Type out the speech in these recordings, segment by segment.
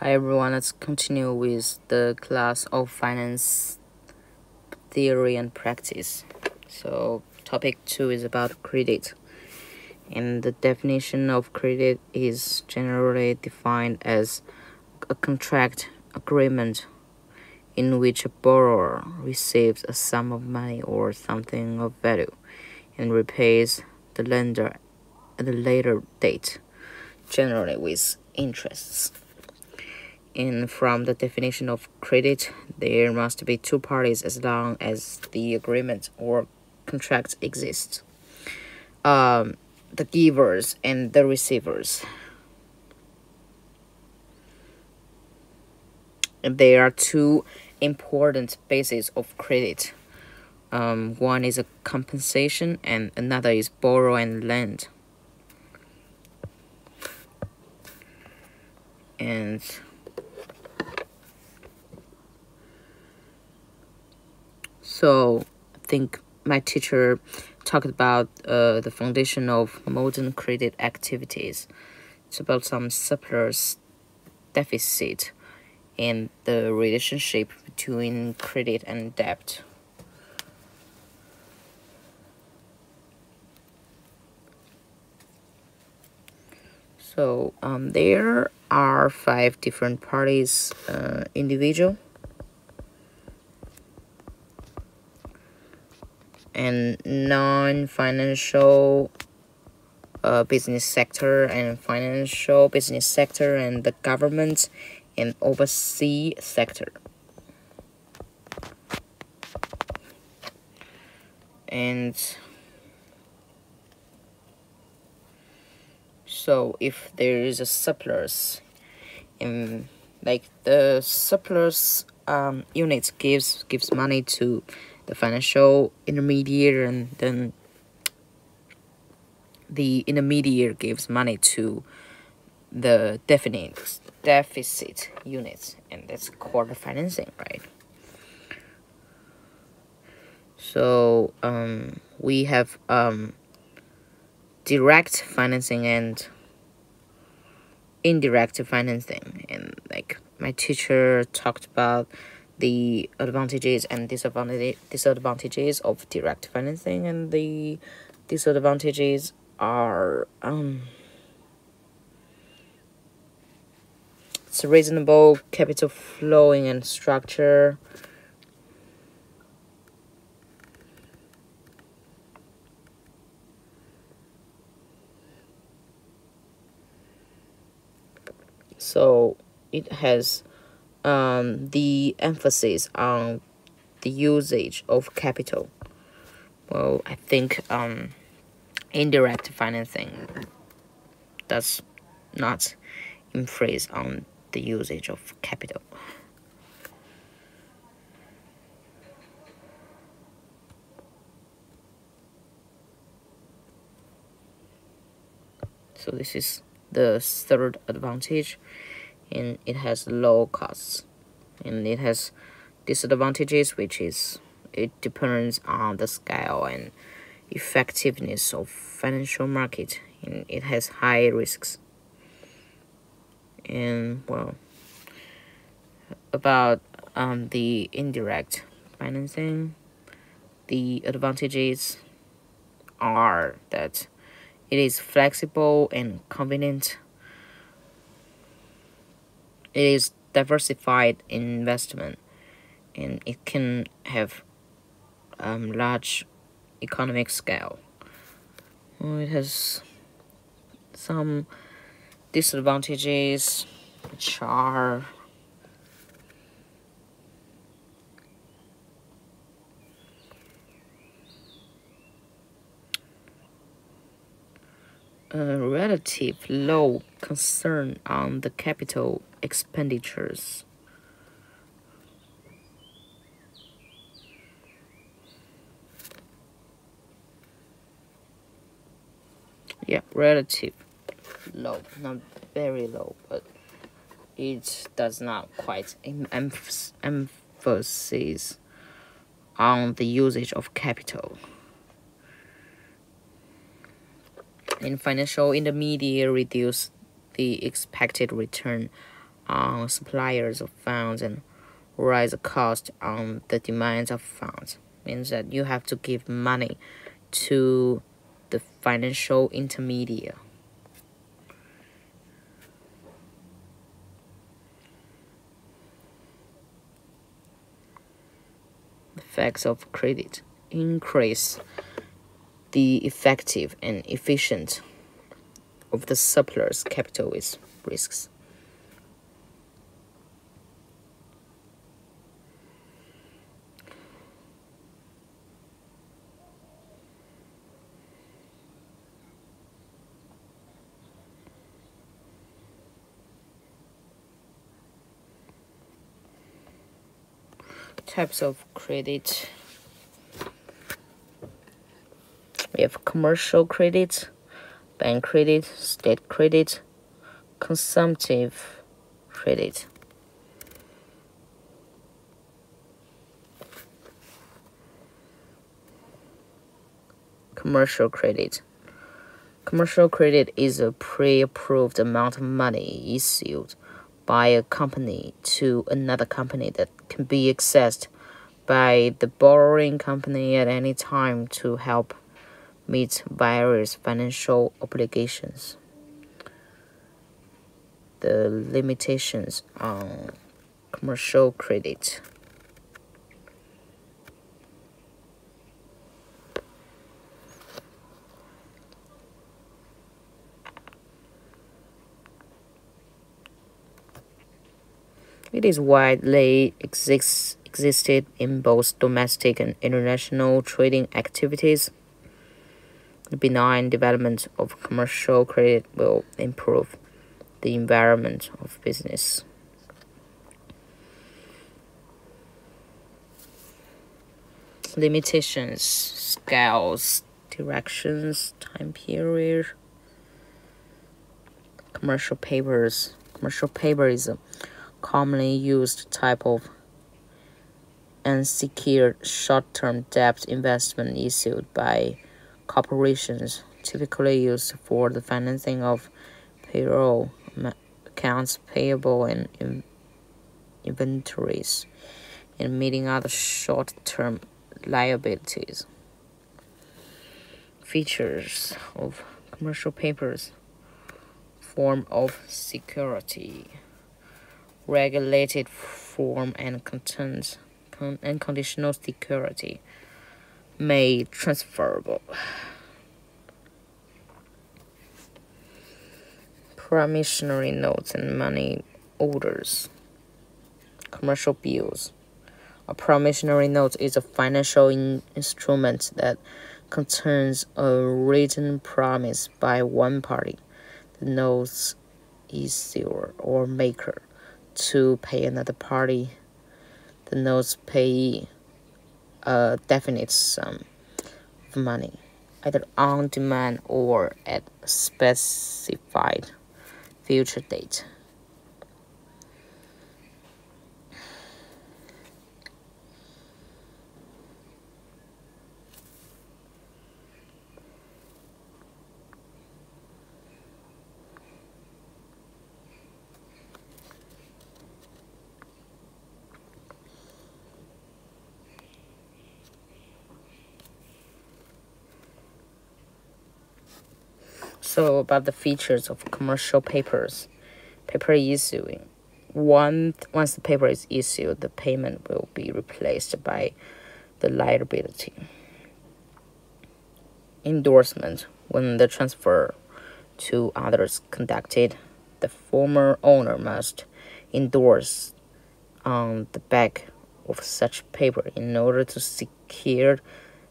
Hi everyone, let's continue with the class of finance theory and practice. So, topic 2 is about credit. And the definition of credit is generally defined as a contract agreement in which a borrower receives a sum of money or something of value and repays the lender at a later date, generally with interests. And from the definition of credit, there must be two parties as long as the agreement or contract exists. The givers and the receivers. And there are two important bases of credit. One is a compensation, and another is borrow and lend. And so I think my teacher talked about the foundation of modern credit activities. It's about some surplus deficit and the relationship between credit and debt. So there are 5 different parties: individual and non-financial business sector and financial business sector and the government and overseas sector. And so if there is a surplus, and like the surplus unit gives money to the financial intermediary, and then the intermediary gives money to the deficit units, and that's called financing, right? So we have direct financing and indirect financing, and like my teacher talked about the advantages and disadvantages of direct financing, and the disadvantages are it's reasonable capital flowing and structure. So it has the emphasis on the usage of capital. Well, I think indirect financing does not emphasize on the usage of capital. So this is the third advantage, and it has low costs. And it has disadvantages, which is it depends on the scale and effectiveness of financial market, and it has high risks. And well, about the indirect financing, the advantages are that it is flexible and convenient. It is diversified investment, and it can have large economic scale. It has some disadvantages, which are a relative low concern on the capital expenditures. Yeah, relative low, not very low, but it does not quite emphasize on the usage of capital. In financial intermediary, reduce the expected return on suppliers of funds and rise the cost on the demands of funds. Means that you have to give money to the financial intermediary. Effects of credit increase the effective and efficient of the surplus capital with risks. Types of credit. We have commercial credit, bank credit, state credit, consumptive credit. Commercial credit. Commercial credit is a pre-approved amount of money issued by a company to another company that can be accessed by the borrowing company at any time to help meet various financial obligations. The limitations on commercial credit. It is widely existed in both domestic and international trading activities. The benign development of commercial credit will improve the environment of business. Limitations, scales, directions, time period. Commercial papers. Commercial paper is a commonly used type of unsecured short-term debt investment issued by corporations, typically used for the financing of payroll, accounts payable, and inventories, and meeting other short-term liabilities. Features of commercial papers: form of security, regulated form and content, unconditional security, made transferable. Promissory notes and money orders. Commercial bills. A promissory note is a financial instrument that contains a written promise by one party, the note's issuer or maker, to pay another party, the note's payee, a definite sum of money, either on demand or at a specified future date. So about the features of commercial papers. Paper issuing. Once the paper is issued, the payment will be replaced by the liability. Endorsement. When the transfer to others conducted, the former owner must endorse on the back of such paper in order to secure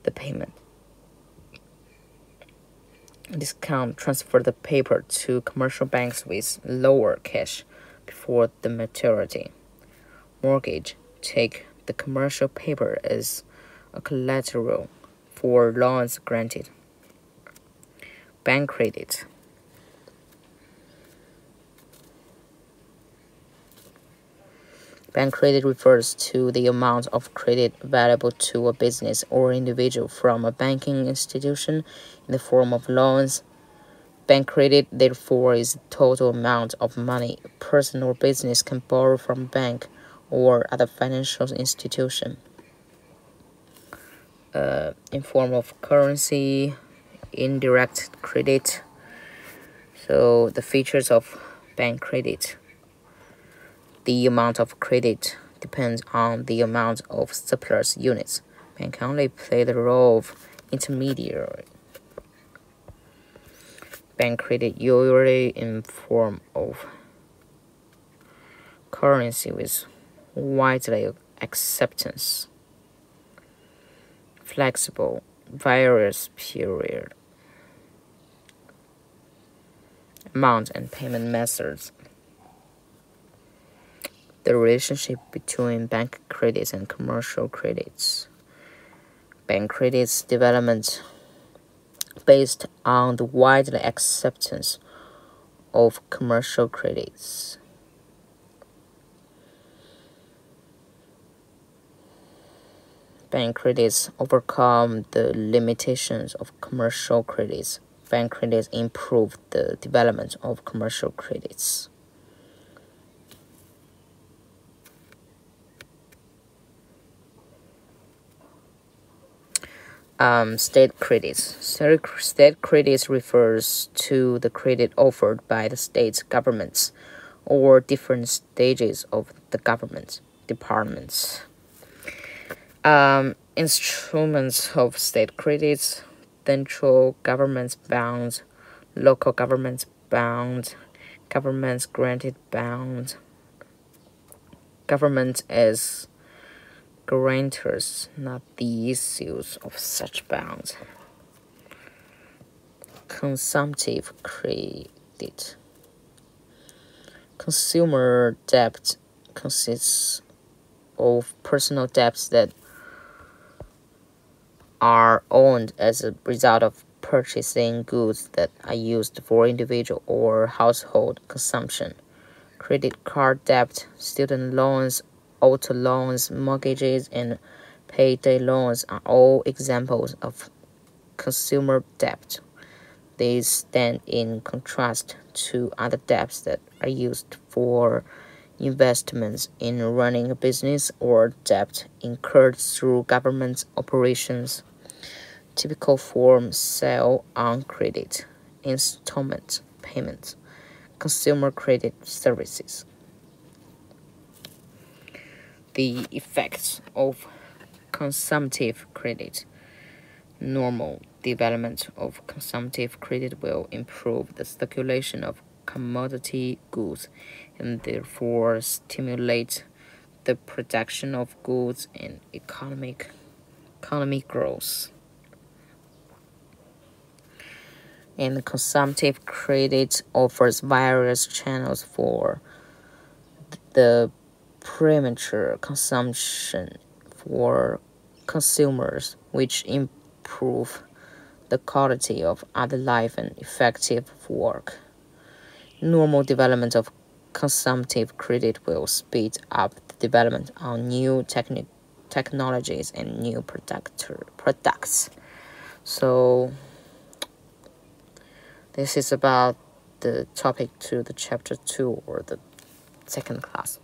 the payment. Discount. Transfer the paper to commercial banks with lower cash before the maturity. Mortgage. Take the commercial paper as a collateral for loans granted. Bank credit. Bank credit refers to the amount of credit available to a business or individual from a banking institution in the form of loans, Bank credit, therefore, is the total amount of money a person or business can borrow from a bank or other financial institution in form of currency, indirect credit. So the features of bank credit. The amount of credit depends on the amount of surplus units. Bank only play the role of intermediary. Bank credit usually in form of currency with widely acceptance, flexible, various period, amount and payment methods. The relationship between bank credits and commercial credits. Bank credits development based on the widely acceptance of commercial credits. Bank credits overcome the limitations of commercial credits. Bank credits improve the development of commercial credits. State credits. State credits refers to the credit offered by the state governments or different stages of the government departments. Instruments of state credits: central government's bonds, local government's bonds, government's granted bonds, government as guarantors, not the issues of such bonds. Consumptive credit. Consumer debt consists of personal debts that are owned as a result of purchasing goods that are used for individual or household consumption. Credit card debt, student loans, auto loans, mortgages, and payday loans are all examples of consumer debt. These stand in contrast to other debts that are used for investments in running a business or debt incurred through government operations. Typical form: sale on credit, installment payments, consumer credit services. The effects of consumptive credit. Normal development of consumptive credit will improve the circulation of commodity goods and therefore stimulate the production of goods and economic growth. And consumptive credit offers various channels for the premature consumption for consumers, which improve the quality of other life and effective work. Normal development of consumptive credit will speed up the development of new technologies and new products. So this is about the topic to the chapter 2 or the second class.